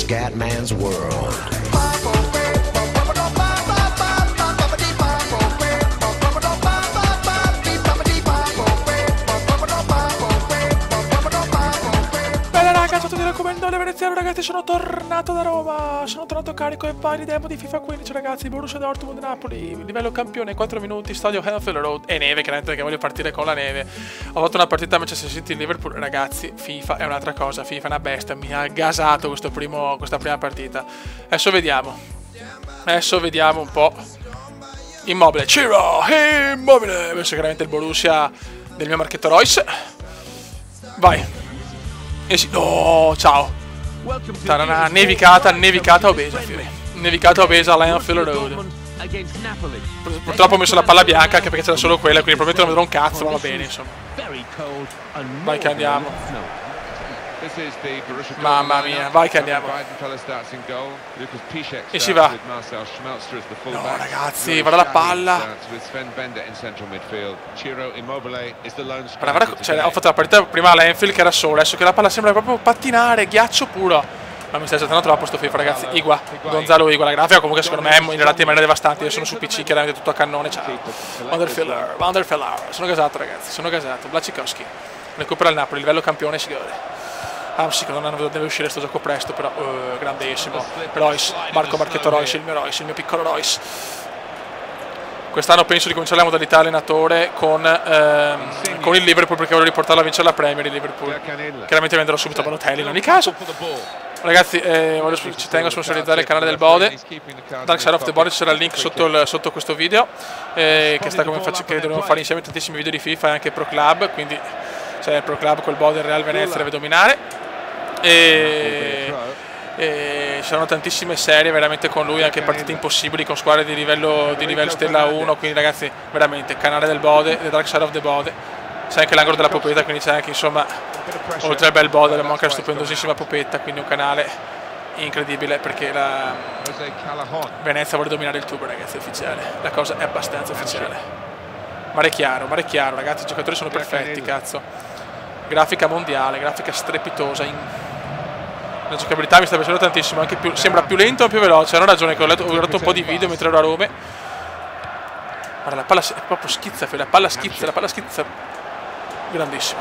Scatman's World. Ciao a tutti, raccomando veneziano ragazzi, sono tornato da Roma, sono tornato carico e pari demo di FIFA 15 ragazzi, Borussia Dortmund Napoli, livello campione, 4 minuti, stadio Anfield Road e neve, chiaramente perché voglio partire con la neve. Ho fatto una partita a Manchester City Liverpool, ragazzi, FIFA è un'altra cosa, FIFA è una bestia, mi ha gasato questa prima partita. Adesso vediamo un po'. Immobile, Ciro, Immobile, questo è chiaramente il Borussia del mio Marchetto Royce. Vai. E sì, no, ciao. Tarana, nevicata obesa, Fiori. Nevicata obesa all'Anfield Road. Purtroppo ho messo la palla bianca anche perché c'era solo quella, quindi probabilmente non vedrò un cazzo, ma va bene, insomma. Vai che andiamo. Mamma mia, vai che andiamo. E si va. No ragazzi, guarda la palla. Cioè, ho fatto la partita prima all'Anfield che era solo, adesso che la palla sembra proprio pattinare, ghiaccio puro. Ma mi stai saltando troppo sto FIFA ragazzi. Igua, Gonzalo Igua, la grafica comunque secondo me è in realtà in maniera devastante. Io sono su PC, chiaramente tutto a cannone. Ciao. Vanderfiller. Sono gasato ragazzi, sono gasato. Blachikowski recupera il Napoli, livello campione, signore. Ah sì, non deve uscire sto gioco presto, però grandissimo. Royce, Marchetto Royce, il mio piccolo Royce. Quest'anno penso di cominciare la modalità allenatore con il Liverpool perché voglio riportarlo a vincere la Premier il Liverpool. Chiaramente venderò subito Balotelli in ogni caso. Ragazzi, ci tengo a sponsorizzare il canale del Bode. Dark Side of the Bode, c'era il link sotto questo video che dovremo fare insieme tantissimi video di FIFA e anche Pro Club, quindi c'è il Pro Club col Bode il Real Venezia, deve dominare. E ci saranno tantissime serie veramente con lui, anche partite impossibili con squadre di livello Stella 1, quindi ragazzi veramente canale del Bode, The Dark Side of the Bode. C'è anche l'angolo della popetta, quindi c'è anche insomma, oltre al bel Bode abbiamo anche la stupendosissima popetta, quindi un canale incredibile perché la Venezia vuole dominare il tubo ragazzi, è ufficiale, la cosa è abbastanza ufficiale. Mare chiaro ragazzi, i giocatori sono perfetti, cazzo. Grafica mondiale, grafica strepitosa. La giocabilità mi sta piacendo tantissimo, anche sembra più lento e più veloce. Hanno ragione che ho letto un po' di video mentre ero a Roma. Guarda, la palla è proprio schizza, la palla schizza. Grandissimo.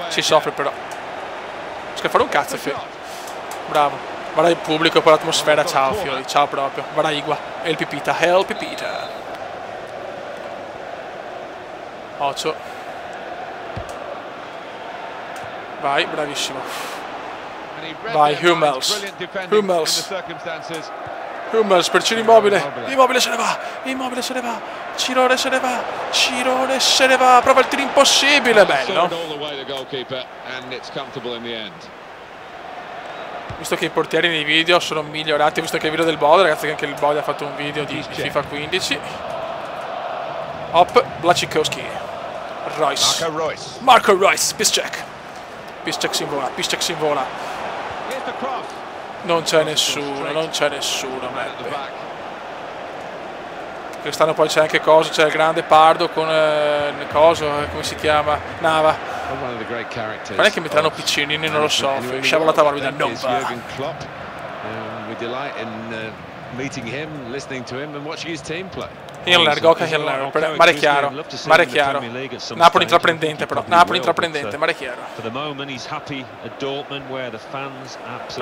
Si soffre però. Non fare un cazzo, Fiori. Bravo. Guarda il pubblico, poi l'atmosfera, ciao Fiori, ciao proprio. Guarda Igua e il Pipita, Pipita. Ocio. Vai, bravissimo. Vai, Hummels per Ciro Immobile se ne va, Cirone se ne va, prova il tiro impossibile, bello. Visto che i portieri nei video sono migliorati, visto che il video del Bode, ragazzi, che anche il Bode ha fatto un video di FIFA 15. Hop, Blachikowski, Marco Royce, Piszczek si invola. Non c'è nessuno, Quest'anno poi c'è anche Coso, c'è il grande Pardo con Coso, come si chiama? Nava. Non è che metteranno Piccinini, non lo so, sciabolata morbida, non va. Hiller, Goka Hiller, mare chiaro. Napoli intraprendente però, mare chiaro. Per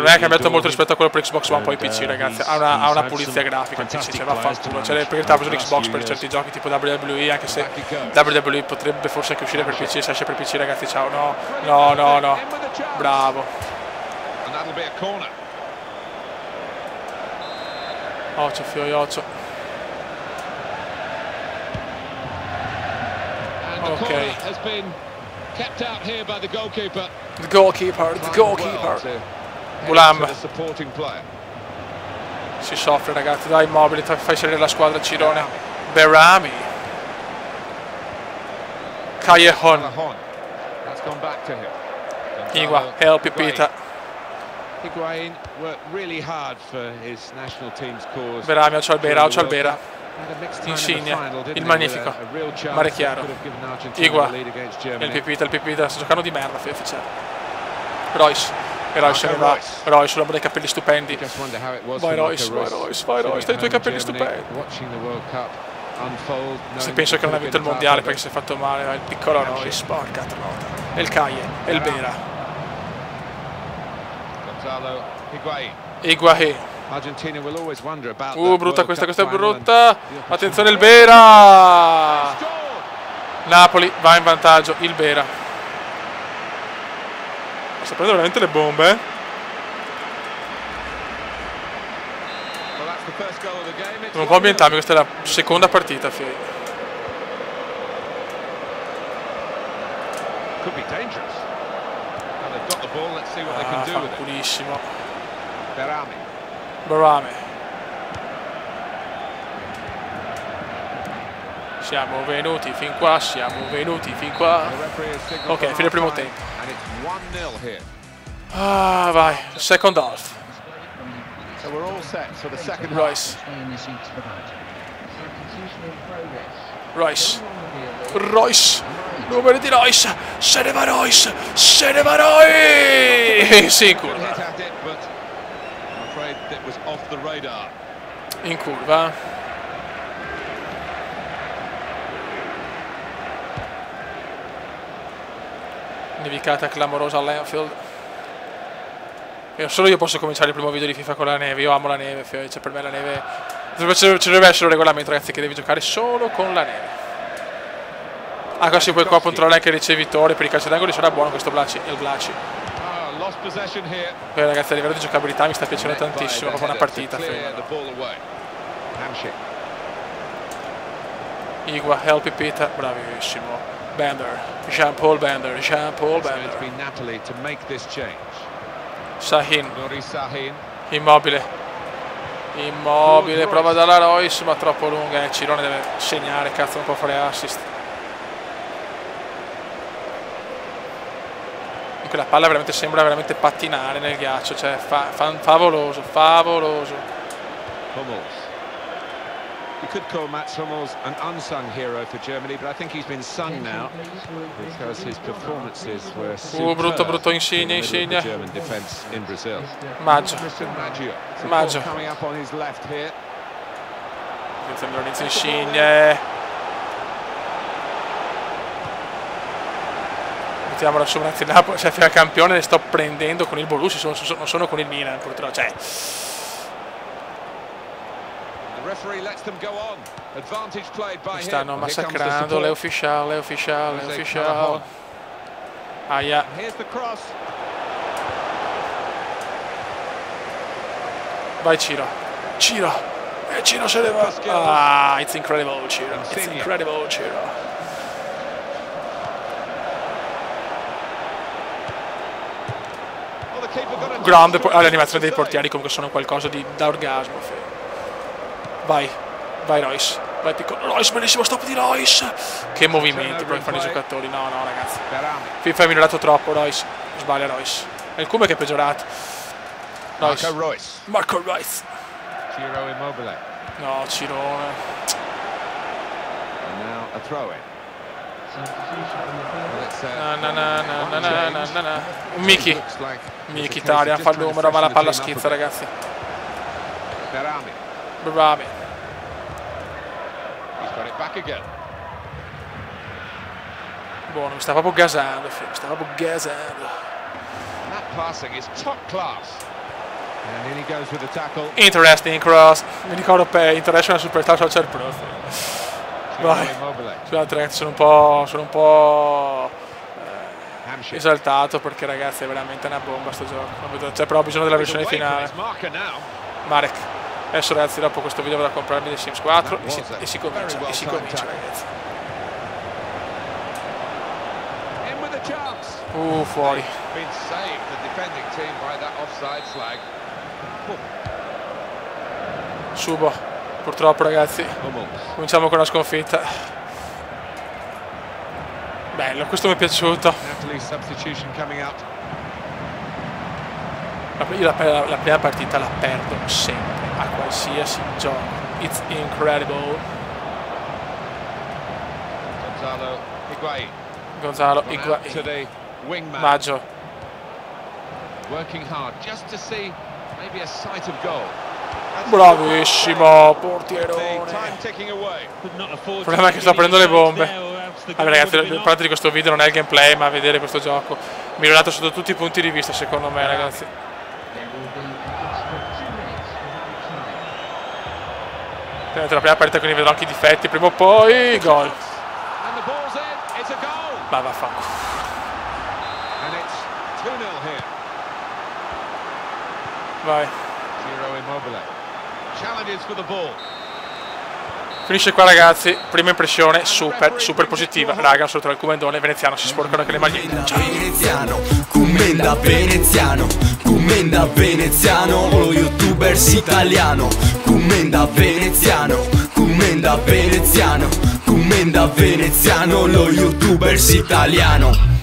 me ha cambiato molto rispetto a quello per Xbox One, poi PC ragazzi, ha una pulizia grafica, PC, cioè vaffanculo, cioè perché ha preso l'Xbox per certi giochi tipo WWE, anche se WWE potrebbe forse anche uscire per PC, se esce per PC ragazzi, ciao, no, bravo. Ocio, Fiori, Ocio. Ok. The goalkeeper. Bulam. Si soffre ragazzi, dai Immobile, fai salire la squadra Cirone. Berami. Callejon. Igua, Pipita. Berami, Albera. Insigne, il magnifico, mare chiaro, Igua, il Pipita, sta giocando di merda, ufficiale. Royce, E Royce se ne va. Royce, l'uomo dai capelli stupendi. Vai Royce, dai tuoi capelli stupendi. Se penso che non ha vinto il mondiale perché si è fatto male, il piccolo Royce, porca trota. E il Caie, e il Bera. Higuaín. Brutta questa è brutta. Attenzione il Bera. Napoli va in vantaggio, il Bera. Sta prendendo veramente le bombe. Devo un po' ambientarmi, questa è la seconda partita, Fei. Fanculissimo. Berame. Siamo venuti fin qua, Ok, fine primo tempo. Vai, second half. Royce. Numero di Royce. Se ne va Royce. Sì, in curva. Nevicata clamorosa all'Anfield. Solo io posso cominciare il primo video di FIFA con la neve. Io amo la neve, cioè per me la neve ci dovrebbe essere un regolamento, ragazzi, che devi giocare solo con la neve. Così poi qua controlla anche il ricevitore. Per i calci d'angolo sarà buono questo Blaci. Il Blaci. Poi ragazzi, a livello di giocabilità mi sta piacendo tantissimo. Proprio una partita. Igua, help Pita, bravissimo. Bender, Jean-Paul Bender. Sahin. Immobile, prova dalla Royce, ma troppo lunga. Cirone deve segnare, cazzo, non può fare assist. Comunque la palla veramente sembra veramente pattinare nel ghiaccio, cioè favoloso. We could call Mats Hummels an unsung hero for Germany, but I think he's been sung now because his performances were superb. Brutto Insigne. German defense in Brazil. Maggio. Coming up on his left here. Lorenzo Insigne. Mettiamo la sovranità Napoli, cioè fino al campione ne sto prendendo con il Borussia, non sono con il Milan, purtroppo, cioè. Mi stanno massacrando, le ufficial. Aia. Vai Ciro. Ciro se ne va. It's incredible Ciro. Grande, le animazioni dei portieri comunque sono qualcosa da orgasmo. Vai Royce, vai piccolo Royce, bellissimo stop di Royce. Che movimenti proprio fanno i giocatori, no ragazzi. FIFA è migliorato troppo, Royce, sbaglia Royce. È il Come che è peggiorato. Marco Royce. Ciro Immobile. No, Cirone. Miki Italia fa il numero, ma la palla schizza, ragazzi. Berame. Buono, mi sta proprio gasando. Interesting cross. Mi ricordo per International Superstar Social Pro. Vai. Scusate ragazzi, sono un po' esaltato perché ragazzi è veramente una bomba sto gioco. C'è però bisogno della versione finale. Marek. Adesso ragazzi, dopo questo video vado a comprarmi The Sims 4 e si comincia ragazzi. Fuori. Subo. Purtroppo ragazzi, cominciamo con una sconfitta. Bello, questo mi è piaciuto. Io la prima partita la perdo sempre, a qualsiasi gioco. It's incredible. Gonzalo Higuaín. Maggio. Bravissimo portierone. Il problema è che sta prendendo le bombe. Vabbè ragazzi, il parte di questo video non è il gameplay, ma vedere questo gioco migliorato sotto tutti i punti di vista, secondo me, ragazzi. Tenete la prima aperta, quindi vedrò anche i difetti. Prima o poi gol. Ma vaffanculo. Vai. Finisce qua ragazzi, prima impressione super positiva. Raga, sotto il Cumendone veneziano si sporcano anche le magliette. Veneziano, Commenda veneziano, Commenda veneziano, lo youtubers italiano. Commenda veneziano, Commenda veneziano, Commenda veneziano, lo youtubers italiano.